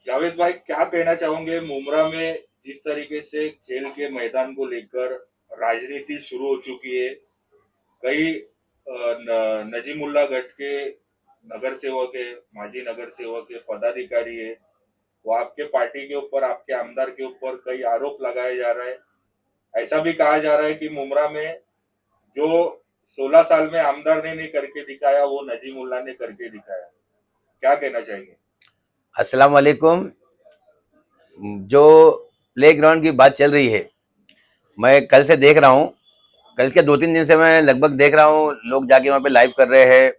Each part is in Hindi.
जावेद भाई, क्या कहना चाहोगे मुमरा में जिस तरीके से खेल के मैदान को लेकर राजनीति शुरू हो चुकी है। कई नजीमुल्ला गढ़ के नगर सेवक है, माजी नगर सेवक है, पदाधिकारी है, वो आपके पार्टी के ऊपर, आपके आमदार के ऊपर कई आरोप लगाया जा रहा है। ऐसा भी कहा जा रहा है कि मुमरा में जो 16 साल में आमदार ने नहीं करके दिखाया, वो नजीमुल्ला ने करके दिखाया। क्या कहना चाहेंगे? अस्सलाम वालेकुम। जो प्लेग्राउंड की बात चल रही है, मैं कल से देख रहा हूँ। कल के 2-3 दिन से मैं लगभग देख रहा हूँ, लोग जाके वहाँ पे लाइव कर रहे हैं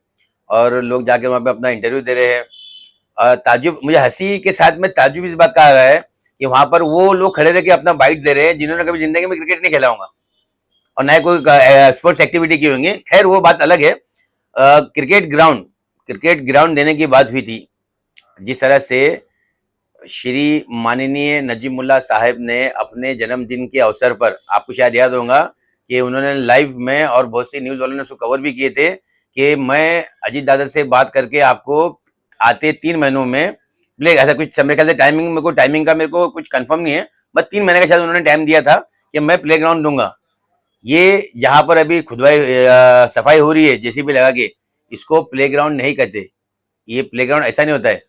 और लोग जाके वहाँ पे अपना इंटरव्यू दे रहे हैं। ताज्जुब, मुझे हंसी के साथ में ताज्जुब इस बात का आ रहा है कि वहाँ पर वो लोग खड़े रह के अपना बाइट दे रहे हैं जिन्होंने कभी जिंदगी में क्रिकेट नहीं खेला होगा और ना ही कोई स्पोर्ट्स एक्टिविटी की होंगी। खैर, वो बात अलग है। क्रिकेट ग्राउंड देने की बात हुई थी। जिस तरह से श्री माननीय नजीमुल्ला साहब ने अपने जन्मदिन के अवसर पर, आपको शायद याद होगा कि उन्होंने लाइव में और बहुत सी न्यूज वालों ने उसको कवर भी किए थे कि मैं अजीत दादा से बात करके आपको आते 3 महीनों में प्ले, ऐसा कुछ मेरे ख्याल से टाइमिंग, मेरे को कुछ कंफर्म नहीं है, बस 3 महीने का शायद उन्होंने टाइम दिया था कि मैं प्ले ग्राउंड दूंगा। ये जहां पर अभी खुदवाई सफाई हो रही है जेसीबी लगा के, इसको प्ले ग्राउंड नहीं कहते। ये प्ले ग्राउंड ऐसा नहीं होता है।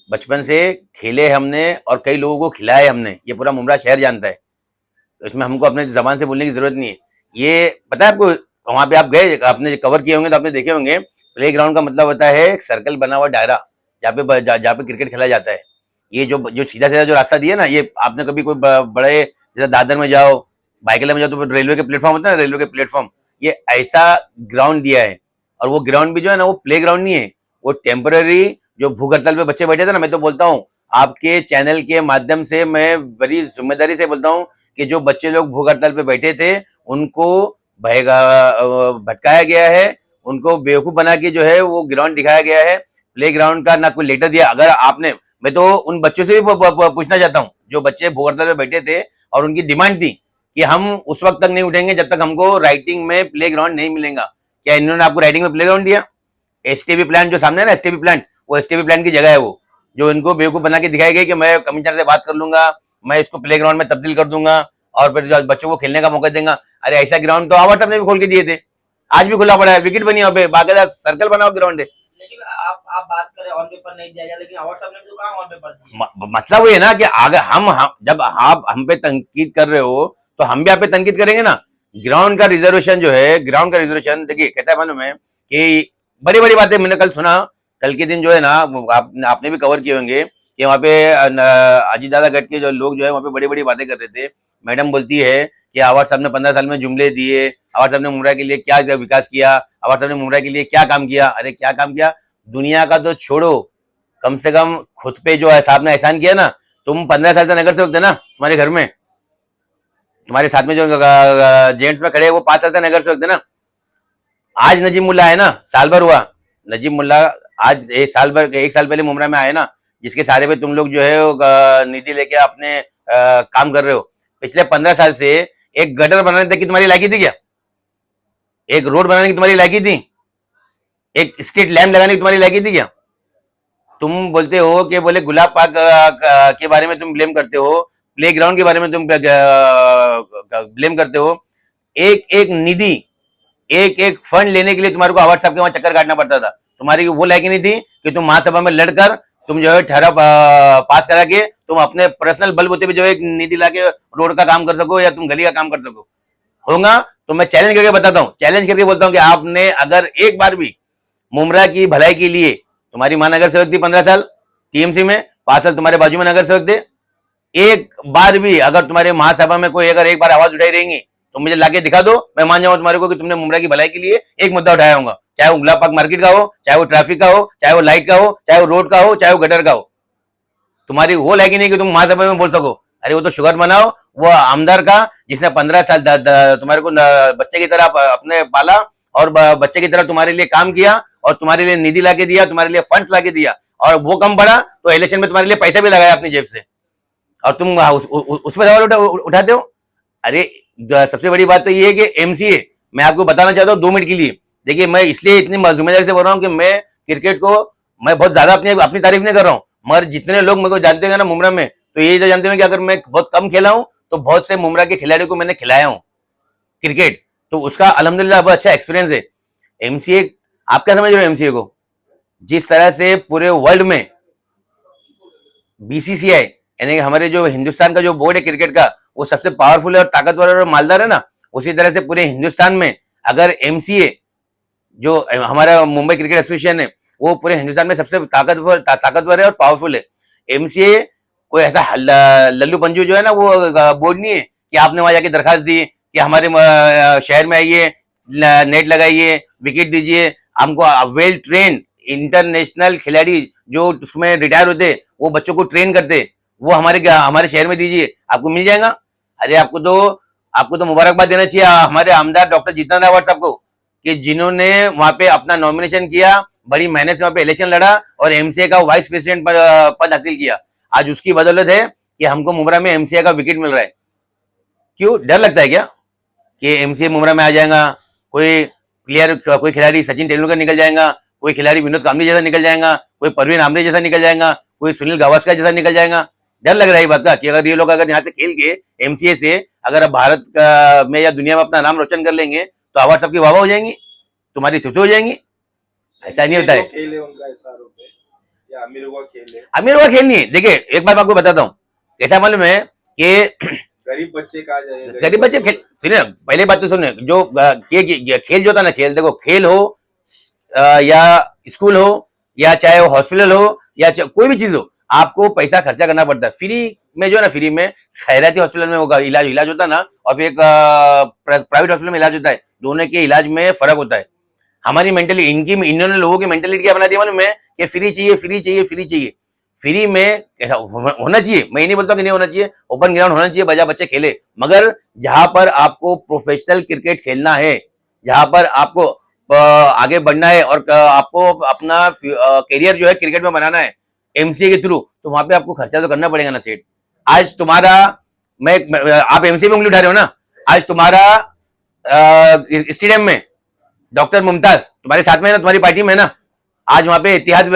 बचपन से खेले हमने और कई लोगों को खिलाए हमने, ये पूरा मुमरा शहर जानता है। तो इसमें हमको अपने जबान से बोलने की जरूरत नहीं है। ये पता है आपको, वहां पे आप गए, आपने कवर किए होंगे तो आपने देखे होंगे, प्ले ग्राउंड का मतलब होता है एक सर्कल बना हुआ दायरा जहाँ पे क्रिकेट खेला जाता है। ये जो जो सीधा सीधा जो रास्ता दिया ना, ये आपने कभी कोई बड़े, जैसे दादर में जाओ, बाइकला में जाओ, तो रेलवे के प्लेटफॉर्म होता है ना, रेलवे के प्लेटफॉर्म, ये ऐसा ग्राउंड दिया है। और वो ग्राउंड भी जो है ना, वो प्ले ग्राउंड नहीं है, वो टेम्पररी, जो भूख हड़ताल पे बच्चे बैठे थे ना, मैं तो बोलता हूँ आपके चैनल के माध्यम से मैं बड़ी जिम्मेदारी से बोलता हूँ कि जो बच्चे लोग भूख हड़ताल पे बैठे थे, उनको भटकाया गया है, उनको बेवकूफ बना के जो है वो ग्राउंड दिखाया गया है। प्ले ग्राउंड का ना कोई लेटर दिया। अगर आपने, मैं तो उन बच्चों से भी पूछना चाहता हूँ जो बच्चे भूख हड़ताल पे बैठे थे और उनकी डिमांड थी कि हम उस वक्त तक नहीं उठेंगे जब तक हमको राइटिंग में प्ले ग्राउंड नहीं मिलेगा। क्या इन्होंने आपको राइटिंग में प्ले ग्राउंड दिया? एसटीबी प्लांट जो सामने है ना, एसटीबी प्लांट, वो एसटीबी प्लांट की जगह है वो, जो इनको बेवकूफ बना के दिखाई गई कि मैं कमिश्नर से बात कर लूंगा, मैं इसको प्ले ग्राउंड में तब्दील कर दूंगा और फिर जो बच्चों को खेलने का मौका देंगे। अरे ऐसा ग्राउंड तो आवाज साहब ने भी खोल के दिए थे, आज भी खुला पड़ा है, विकेट बनी है, बाकायदा सर्कल बना हुआ ग्राउंड है। लेकिन आप बात करें ऑन पेपर नहीं दिया जाए, लेकिन अवार्ड साहब ने तो कहा ऑन पेपर दिए। मतलब वो है ना कि अगर हम जब आप हम पे तनकीद कर रहे हो तो हम भी आप पे तनकीद करेंगे ना। ग्राउंड का रिजर्वेशन जो है, ग्राउंड का रिजर्वेशन देखिए कैसा है मालूम है कि बड़ी बड़ी बातें मैंने कल सुना। कल के दिन जो है ना, आपने भी कवर किए होंगे कि वहाँ पे अजीत दादा गढ़ के जो लोग जो है वहाँ पे बड़ी बड़ी बातें कर रहे थे। मैडम बोलती है कि आवाज साहब ने 15 साल में जुमले दिए, आवाज साहब ने मुमरा के लिए क्या विकास किया, आवाज साहब ने मुमरा के लिए क्या काम किया। अरे क्या काम किया, दुनिया का तो छोड़ो, कम से कम खुद पे जो है साहब ने एहसान किया ना। तुम 15 साल से नगर सेवक थे ना, तुम्हारे घर में, तुम्हारे साथ में जो जेंट्स में खड़े वो 5 साल से नगर सेवक थे ना। आज नजीम मुल्ला है ना, साल भर हुआ नजीम मुल्ला, आज एक साल पहले मुमरा में आए ना, जिसके सारे पे तुम लोग जो है निधि लेके अपने काम कर रहे हो। पिछले 15 साल से एक गटर बनाने तक की तुम्हारी लायकी थी क्या? एक रोड बनाने की तुम्हारी लायकी थी? एक स्ट्रीट लैम्प लगाने की तुम्हारी लायकी थी क्या? तुम बोलते हो कि बोले गुलाब पार्क के बारे में तुम ब्लेम करते हो, प्ले ग्राउंड के बारे में तुम ब्लेम करते हो। एक एक निधि, एक एक फंड लेने के लिए तुम्हारे को अवार्ड साहब के वहां चक्कर काटना पड़ता था। तुम्हारी वो लायकी नहीं थी कि तुम महासभा में लड़कर तुम जो है ठहरा पास करा के तुम अपने पर्सनल बलबूते पे जो है निधि ला के रोड का काम कर सको या तुम गली का काम कर सको। होगा तो मैं चैलेंज करके बताता हूँ, चैलेंज करके बोलता हूँ कि आपने अगर एक बार भी मुमरा की भलाई के लिए, तुम्हारी मां नगर सेवक थी 15 साल टीएमसी में, 5 साल तुम्हारे बाजू में नगर सेवक थे, एक बार भी अगर तुम्हारे महासभा में कोई अगर एक बार आवाज उठाई रहेंगी तो मुझे लाके दिखा दो, मैं मान जाऊंगा तुम्हारे को कि तुमने मुमरा की भलाई के लिए एक मुद्दा उठाया होगा। चाहे वो गुलाब पार्क मार्केट का हो, चाहे वो ट्रैफिक का हो, चाहे वो लाइट का हो, चाहे वो रोड का हो, चाहे वो गटर का हो। तुम्हारी वो लायकी नहीं कि तुम महासभा में बोल सको। अरे वो तो शुगर मनाओ वो आमदार का, जिसने 15 साल तुम्हारे को बच्चे की तरह अपने पाला और बच्चे की तरह तुम्हारे लिए काम किया और तुम्हारे लिए निधि लाके दिया, तुम्हारे लिए फंड्स लाके दिया, और वो कम पड़ा तो इलेक्शन में तुम्हारे लिए पैसा भी लगाया अपनी जेब से, और तुम उस पर सवाल उठाते हो। अरे सबसे बड़ी बात तो ये है कि एमसीए, मैं आपको बताना चाहता हूँ 2 मिनट के लिए। देखिए, मैं इसलिए इतनी जिम्मेदारी से बोल रहा हूँ कि मैं क्रिकेट को, मैं बहुत ज्यादा अपनी तारीफ नहीं कर रहा हूँ, मगर जितने लोग मेरे को जानते हैं ना मुमरा में, तो ये तो जानते हैं कि अगर मैं बहुत कम खेला हूं तो बहुत से मुमरा के खिलाड़ियों को मैंने खिलाया हूं क्रिकेट, तो उसका अल्हम्दुलिल्लाह बहुत अच्छा एक्सपीरियंस है। एमसीए, आप क्या समझ रहे हो एमसीए को? जिस तरह से पूरे वर्ल्ड में बीसीसीआई यानी कि हमारे जो हिंदुस्तान का जो बोर्ड है क्रिकेट का, वो सबसे पावरफुल है और ताकतवर और मालदार है ना, उसी तरह से पूरे हिंदुस्तान में अगर एमसीए जो हमारा मुंबई क्रिकेट एसोसिएशन है, वो पूरे हिंदुस्तान में सबसे ताकतवर है और पावरफुल है। एमसीए कोई ऐसा लल्लू पंजू जो है ना, वो बोर्ड नहीं है कि आपने वहां जाके दरखास्त दी कि हमारे शहर में आइए, नेट लगाइए, विकेट दीजिए हमको। वेल ट्रेन इंटरनेशनल खिलाड़ी जो उसमें रिटायर होते, वो बच्चों को ट्रेन करते, वो हमारे शहर में दीजिए, आपको मिल जाएगा। अरे आपको तो मुबारकबाद देना चाहिए हमारे आमदार डॉक्टर जितेंद्र अवार्ड साहब को, कि जिन्होंने वहां पे अपना नॉमिनेशन किया, बड़ी मेहनत से वहां पे इलेक्शन लड़ा और एमसीए का वाइस प्रेसिडेंट पद हासिल किया। आज उसकी बदौलत है कि हमको मुमरा में एमसीए का विकेट मिल रहा है। क्यों डर लगता है क्या कि एमसीए मुमरा में आ जाएगा, कोई प्लेयर, कोई खिलाड़ी सचिन तेंदुलकर निकल जाएगा, कोई खिलाड़ी विनोद कांबली जैसा निकल जाएगा, कोई परवीन आमरे जैसा निकल जाएगा, कोई सुनील गावस्कर जैसा निकल जाएगा? डर लग रहा है बात का कि अगर ये लोग अगर यहाँ से खेल के एमसीए से अगर भारत में या दुनिया में अपना नाम रोशन कर लेंगे, तो आवाज सबकी वाह हो जाएंगी, तुम्हारी थुथु हो जाएंगी। ऐसा नहीं होता है। खेल है उनका एसआरओ पे या अमीरों का खेल है? अमीरों का खेल नहीं है। देखिए एक बात आपको बताता हूँ, कैसा मालूम है कि गरीब बच्चे कहा जाए, गरीब बच्चे खेल, सुनिए पहले बात तो सुनिए, जो खेल जो होता है ना, खेल देखो, खेल हो या स्कूल हो या चाहे वो हॉस्पिटल हो या कोई भी चीज हो, आपको पैसा खर्चा करना पड़ता है। फ्री में जो है ना, फ्री में खैराती हॉस्पिटल में होगा इलाज होता है ना, और फिर एक प्राइवेट हॉस्पिटल में इलाज होता है, दोनों के इलाज में फर्क होता है। हमारी मेंटलिटी, इन्होंने लोगों की मेंटलिटी क्या बना दी मालूम है कि फ्री चाहिए, फ्री चाहिए, फ्री चाहिए। फ्री में ऐसा होना चाहिए, मैं नहीं बोलता कि नहीं होना चाहिए, ओपन ग्राउंड होना चाहिए, बच्चे खेले, मगर जहां पर आपको प्रोफेशनल क्रिकेट खेलना है, जहां पर आपको आगे बढ़ना है और आपको अपना करियर जो है क्रिकेट में बनाना है एमसीए के थ्रू, तो वहां पे आपको खर्चा तो करना पड़ेगा ना सेठ। आज तुम्हारा आप एमसीए में उंगली उठा रहे हो ना, आज तुम्हारा स्टेडियम में डॉक्टर मुमताज तुम्हारे साथ में है ना, तुम्हारी पार्टी में है ना, आज वहां पे इतिहाद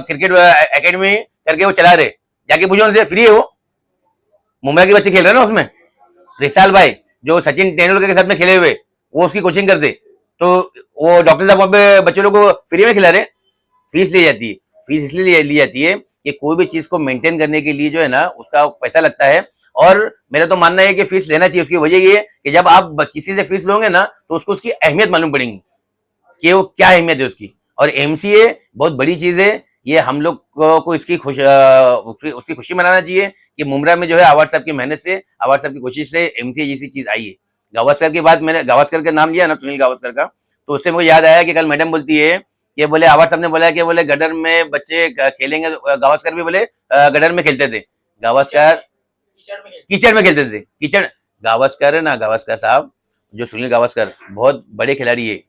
क्रिकेट एकेडमी करके वो चला रहे, जाके पूछो उनसे, फ्री है वो, मुंबई के बच्चे खेल रहे हैं ना उसमें। रिसाल भाई जो सचिन तेंदुलकर के साथ में खेले हुए, वो उसकी कोचिंग करते, तो वो डॉक्टर साहब वहां पे बच्चे लोग को फ्री में खिला रहे। फीस ली जाती है, फीस इसलिए ली जाती है कि कोई भी चीज को मेंटेन करने के लिए जो है ना, उसका पैसा लगता है। और मेरा तो मानना है कि फीस लेना चाहिए। उसकी वजह ये है कि जब आप किसी से फीस लोगे ना, तो उसको उसकी अहमियत मालूम पड़ेगी कि वो क्या अहमियत है उसकी। और एमसीए बहुत बड़ी चीज है, ये हम लोग को इसकी उसकी खुशी मनाना चाहिए कि मुमरा में जो है अवार्ड साहब की मेहनत से, अवार्ड साहब की कोशिश से एमसीए जैसी चीज आई है। गावस्कर की बात, मैंने गावस्कर का नाम लिया ना, सुनील गावस्कर का, तो उससे मुझे याद आया कि कल मैडम बोलती है कि बोले अवार्ड साहब ने बोला कि बोले गडर में बच्चे खेलेंगे, गावस्कर भी बोले गडर में खेलते थे, गावस्कर कीचड़ में खेलते थे, कीचड़। गावस्कर है ना, गावस्कर साहब जो सुनील गावस्कर बहुत बड़े खिलाड़ी है,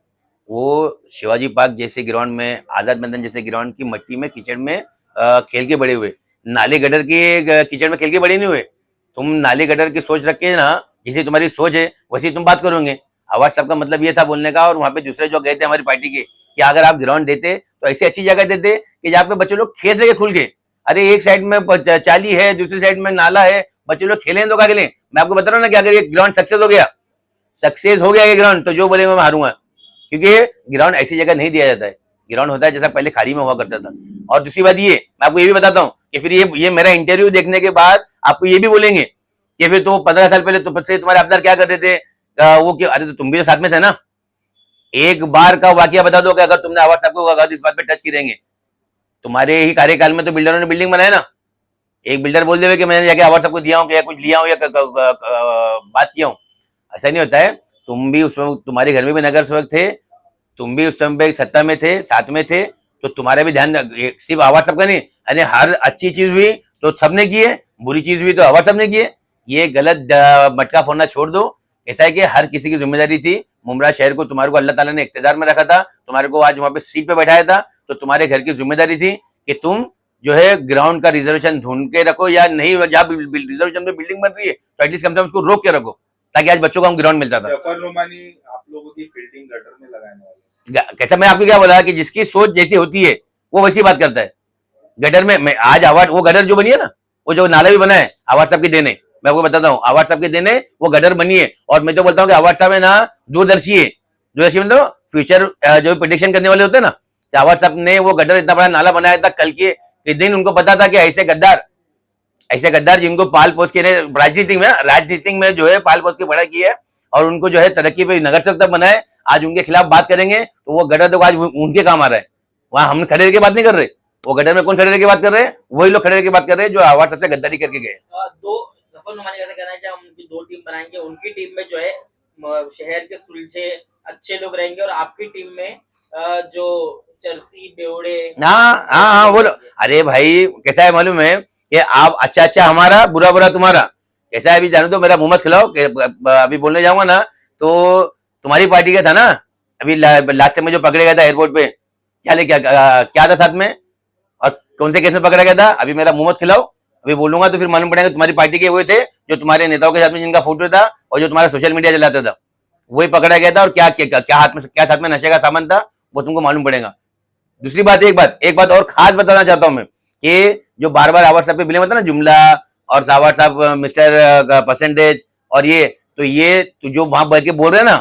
वो शिवाजी पार्क जैसे ग्राउंड में, आजाद मैदान जैसे ग्राउंड की मट्टी में, कीचड़ में खेल के बड़े हुए। नाले गडर के कीचड़ में खेल के बड़े नहीं हुए। तुम नाले गडर की सोच रख के ना, जैसे तुम्हारी सोच है वैसे तुम बात करोगे। अवार्ड साहब का मतलब ये था बोलने का, और वहां पे दूसरे जो गए थे हमारी पार्टी के, कि अगर आप ग्राउंड देते तो ऐसी अच्छी जगह देते कि जहाँ पे बच्चे लोग खेल सके खुल के। अरे एक साइड में चाली है, दूसरी साइड में नाला है, बच्चे लोग खेलें तो क्या खेलें। मैं आपको बता रहा हूँ ना कि अगर ये ग्राउंड सक्सेस हो गया ये ग्राउंड, तो जो बोलेंगे मैं हारूंगा, क्योंकि ग्राउंड ऐसी जगह नहीं दिया जाता है। ग्राउंड होता है जैसा पहले खाड़ी में हुआ करता था। और दूसरी बात ये, मैं आपको ये भी बताता हूँ कि फिर ये मेरा इंटरव्यू देखने के बाद आपको ये भी बोलेंगे कि फिर तो 15 साल पहले तुम्हारे अपना क्या कर रहे थे, वो क्यों, अरे तो तुम भी तो साथ में थे ना। एक बार का वाकया बता दो कि अगर तुमने अवार्ड साहब को इस बात पे टच करेंगे, तुम्हारे ही कार्यकाल में तो बिल्डरों ने बिल्डिंग बनाया ना। एक बिल्डर बोल देवे कि मैंने जाके अवार्ड साहब को दिया हूँ, या कुछ लिया हूँ, या बात किया हूँ, ऐसा नहीं होता है। तुम भी उस वक्त, तुम्हारे घर में भी नगर सेवक थे, तुम भी उस समय सत्ता में थे, साथ में थे, तो तुम्हारा भी ध्यान, सिर्फ आवाज सबका नहीं, यानी हर अच्छी चीज हुई तो सबने की है, बुरी चीज हुई तो आवाज सबने की है। ये गलत मटका फोड़ना छोड़ दो। ऐसा है कि हर किसी की जिम्मेदारी थी। मुमरा शहर को तुम्हारे को अल्लाह ताला ने इख्तियार में रखा था, तुम्हारे को आज वहां पे सीट पे बैठाया था, तो तुम्हारे घर की जिम्मेदारी थी कि तुम जो है ग्राउंड का रिजर्वेशन ढूंढ के रखो, या नहीं जहाँ रिजर्वेशन में बिल्डिंग बन रही है तो एटलीस्ट कम से कम उसको रोक के रखो, ताकि आज बच्चों को हम ग्राउंड मिलता था। जफर नुमानी आप लोगों की फील्डिंग गटर में लगाने वाले, कैसा, मैं आपको क्या बोला कि जिसकी सोच जैसी होती है वो वैसी बात करता है। गटर में मैं आज आवाज वो गटर जो बनी है ना, वो जो नाला भी बना है आवाज साहब की देने, मैं आपको बताता हूँ, आवाज साहब की देने वो गटर बनी है। और मैं तो बोलता हूँ कि आवाज साहब है ना दूरदर्शी है, दूरदर्शी मतलब फ्यूचर जो प्रिडिक्शन करने वाले होते हैं ना, तो आवाज साहब ने वो गटर इतना बड़ा नाला बनाया था कल के दिन, उनको पता था कि ऐसे गद्दार जिनको पाल पोस के राजनीति में जो है पाल पोस के बड़ा किया है और उनको जो है तरक्की पे नगर सेवक तक बनाए, आज उनके खिलाफ बात करेंगे तो वो गटर तो आज उनके काम आ रहा है। वहां हम खड़े की बात नहीं कर रहे, वो गटर में कौन खड़े की बात कर रहे हैं, वही लोग खड़े की बात कर रहे हैं जो आवाज सबसे गद्दारी करके गए। दो जफर नुमानी का कहना है कि हम उनकी दो टीम बनाएंगे, उनकी टीम में जो है शहर के सुलझे अच्छे लोग रहेंगे और आपकी टीम में जो चर्सी बेवड़े हाँ हाँ हाँ बोलो। अरे भाई कैसा है मालूम है कि आप अच्छा अच्छा हमारा बुरा बुरा तुम्हारा, कैसा है अभी जानो तो मेरा मुंह मत खिलाओ अभी बोलने जाऊंगा ना तो तुम्हारी पार्टी का था ना अभी लास्ट टाइम में जो पकड़े गया था एयरपोर्ट पे, क्या था साथ में और कौन से केस में पकड़ा गया था, अभी मेरा मुंह मत खिलाओ, अभी बोलूंगा तो फिर मालूम पड़ेगा तुम्हारी पार्टी के हुए थे जो तुम्हारे नेताओं के साथ में जिनका फोटो था और जो तुम्हारा सोशल मीडिया चलाता था वही पकड़ा गया था, और क्या हाथ में क्या साथ में नशे का सामान था वो तुमको मालूम पड़ेगा। दूसरी बात एक बात और खास बताना चाहता हूं मैं कि जो बार बार आवाज साहब पे ब्लेम होता है ना, जुमला और आवाज साहब मिस्टर परसेंटेज और ये तो जो वहां बैठ के बोल रहे हैं ना,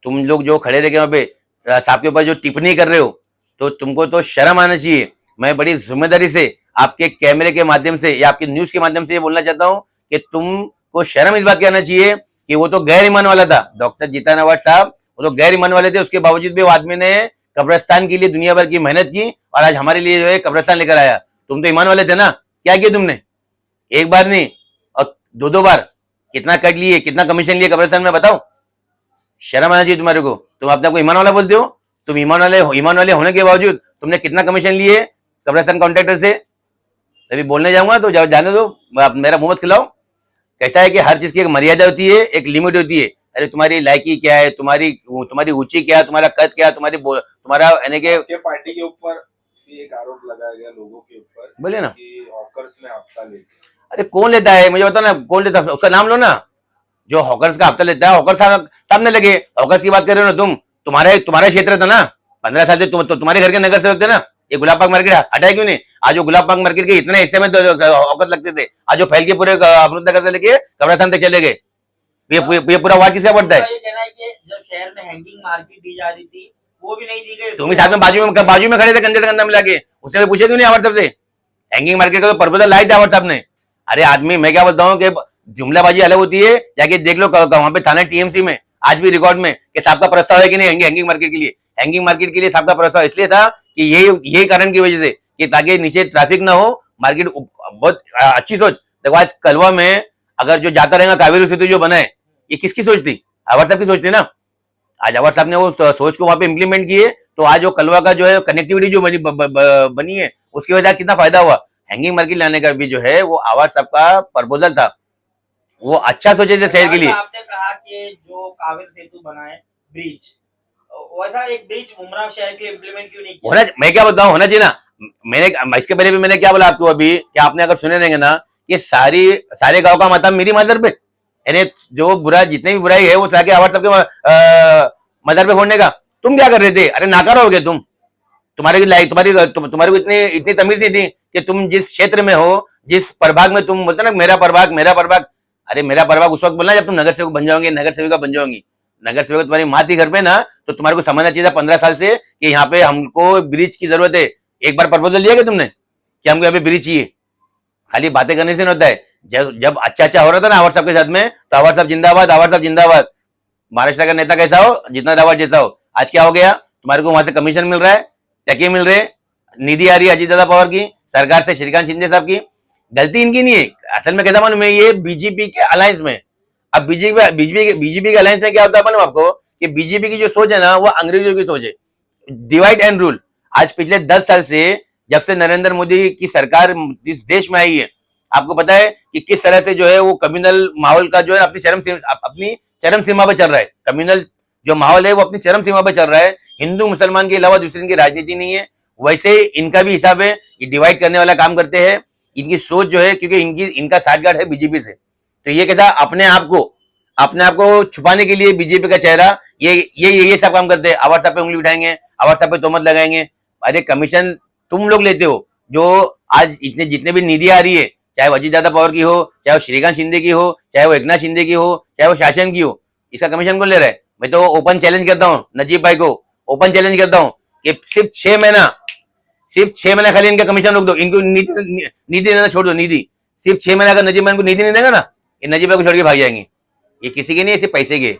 तुम लोग जो खड़े रह के वहां पे साहब के ऊपर जो टिप्पणी कर रहे हो तो तुमको तो शर्म आना चाहिए। मैं बड़ी जिम्मेदारी से आपके कैमरे के माध्यम से या आपके न्यूज के माध्यम से ये बोलना चाहता हूं कि तुमको शर्म इस बात की आना चाहिए कि वो तो गैर ईमान वाला था, डॉक्टर जीतन अवार्ड साहब वो तो गैर ईमान वाले थे, उसके बावजूद भी वो आदमी ने कब्रिस्तान के लिए दुनिया भर की मेहनत की और आज हमारे लिए जो है कब्रिस्तान लेकर आया। तुम तो ईमान वाले थे ना, क्या किया तुमने, एक बार नहीं और दो बार, कितना कट लिए, कितना कमीशन लिए कब्रिस्तान में, बताओ। शर्म आना चाहिए तुम्हारे को, तुम अपने आपको ईमान वाला बोलते हो, तुम ईमान वाले होने के बावजूद तुमने कितना कमीशन लिए कब्रिस्तान कॉन्ट्रैक्टर से। अभी बोलने जाऊंगा तो जाने दो, मेरा मुंह मत खिलाओ। कैसा है कि हर चीज की एक मर्यादा होती है, एक लिमिट होती है। अरे तुम्हारी लायकी क्या है, तुम्हारी ऊंची क्या है, तुम्हारा कद क्या है, तुम्हारा यानी कि आपके पार्टी के ऊपर भी एक आरोप लगाया गया लोगों के ऊपर, बोलिए ना। कि हॉकर्स में हफ्ता लेते। अरे कौन लेता है मुझे बताओ ना, कौन लेता है, उसका नाम लो ना। जो हॉकर्स का हफ्ता लेता है, हॉकर सामने लगे, हॉकर्स की बात कर रहे हो ना तुम, तुम्हारा क्षेत्र था ना 15 साल से, तुम्हारे घर के नगर सेवक थे ना, ये गुलाब बाग मार्केट हटाए क्यों नहीं। आज वो गुलाब बाग मार्केट के इतने हिस्से में हॉकर्स लगते थे, आज जो फैल के पूरे अमृतनगर से लेके कब्रिस्तान तक चले गए। ये पूरा वार्ड किसका पड़ता है। ये कहना है कि जब शहर में हैंगिंग मार्केट दी जा रही थी वो भी नहीं दी गई, तुम ही साथ में बाजू में खड़े थे कंधे से कंधा मिला के, उसने भी पूछे क्यों नहीं आवाज साहब से। हैंगिंग मार्केट का तो प्रपोजल लाए थे आवाज साहब ने। अरे आदमी, मैं क्या बोलता हूँ कि जुमलाबाजी अलग होती है, जाके देख लो वहां पे थाना टीएमसी में आज भी रिकॉर्ड में कि साहब का प्रस्ताव है कि नहीं हैंगिंग मार्केट के लिए। हैंगिंग मार्केट के लिए साहब का प्रस्ताव इसलिए था कि यही कारण की वजह से कि ताकि नीचे ट्रैफिक ना हो, मार्केट बहुत अच्छी सोच। देखो आज कलवा में अगर जो जाता रहेगा कावेरी सेतु जो बना है, ये किसकी सोच थी, आवाज साहब की सोच थी ना। आज आवाज साहब ने वो सोच को वहां पे इंप्लीमेंट किए तो आज वो कलवा का जो है कनेक्टिविटी जो बनी है उसकी वजह से कितना फायदा हुआ। हैंगिंग मार्केट लाने का भी जो है वो आवाज साहब का प्रपोजल था, वो अच्छा सोचे थे शहर के लिए। आपने कहा कि जो कावेरी सेतु बना है ब्रिज, वैसा एक ब्रिज मुमरा शहर के लिए इम्प्लीमेंट क्यों नहीं किया। मैं क्या बताऊं, होना चाहिए ना। मैंने इसके पहले भी मैंने क्या बोला आपको अभी कि आपने अगर सुने रहेंगे ना कि सारे गांव का मतलब मेरी मदर पे, यानी जो बुरा जितनी भी बुराई है वो साके आवाज सबके मदर पे फोड़ने का। तुम क्या कर रहे थे, अरे नाकारा हो गए तुम, तुम्हारी को इतनी तमीज नहीं थी कि तुम जिस क्षेत्र में हो, जिस प्रभाग में तुम बोलते ना मेरा प्रभाग, अरे मेरा प्रभाग उस वक्त बोलना जब तुम नगर सेवक बन जाओगे, नगर सेविका बन जाओगी। नगर सेवक तुम्हारी माँ थी घर पे ना, तो तुम्हारे को समझना चाहिए था 15 साल से कि यहाँ पे हमको ब्रिज की जरूरत है। एक बार प्रपोजल दिया क्या तुमने कि हमको यहाँ पे ब्रिज चाहिए। खाली बातें करने से नहीं होता है। जब अच्छा हो रहा था ना आवाज साहब के साथ में, तो आवाज साहब जिंदाबाद, आवाज साहब जिंदाबाद। महाराष्ट्र का नेता कैसा हो, जितना दावा जैसा हो। आज क्या हो गया, तुम्हारे को वहां से कमीशन मिल रहा है, टके मिल रहे, निधि आ रही है अजीत दादा पवार की सरकार से, श्रीकांत शिंदे साहब की। गलती इनकी नहीं है, असल में कैसा मालूम है, ये बीजेपी के अलायंस में। अब बीजेपी के अलायंस में क्या होता है मालूम आपको कि बीजेपी की जो सोच है ना वो अंग्रेजों की सोच है, डिवाइड एंड रूल। आज पिछले 10 साल से जब से नरेंद्र मोदी की सरकार इस देश में आई है, आपको पता है कि किस तरह से जो है वो कम्युनल माहौल का जो है अपनी चरम सीमा पर चल रहा है। कम्युनल जो माहौल है वो अपनी चरम सीमा पर चल रहा है। हिंदू मुसलमान के अलावा दूसरी इनकी राजनीति नहीं है। वैसे इनका भी हिसाब है, ये डिवाइड करने वाला काम करते हैं। इनकी सोच जो है, क्योंकि इनका साठगांठ है बीजेपी से, तो ये कहता अपने आप को छुपाने के लिए बीजेपी का चेहरा ये सब काम करते हैं। आवाज साहब पे उंगली उठाएंगे, आवाज साहब पे तोहमत लगाएंगे। अरे कमीशन तुम लोग लेते हो, जो आज इतने जितने भी निधि आ रही है, चाहे वो अजीत दादा पवार की हो, चाहे वो श्रीकांत शिंदे की हो, चाहे वो एकनाथ शिंदे की हो, चाहे वो शासन की हो, इसका कमीशन कौन ले रहा है? मैं तो ओपन चैलेंज करता हूँ नजीब भाई को, ओपन चैलेंज करता हूँ कि सिर्फ 6 महीना खाली इनका कमीशन रोक दो, इनको निधि देना छोड़ दो। निधि सिर्फ 6 महीना, अगर नजीब भाई को निधि नहीं देगा ना, ये नजीब भाई को छोड़ के भाग जाएंगे। ये किसी के नहीं है, सिर्फ पैसे के।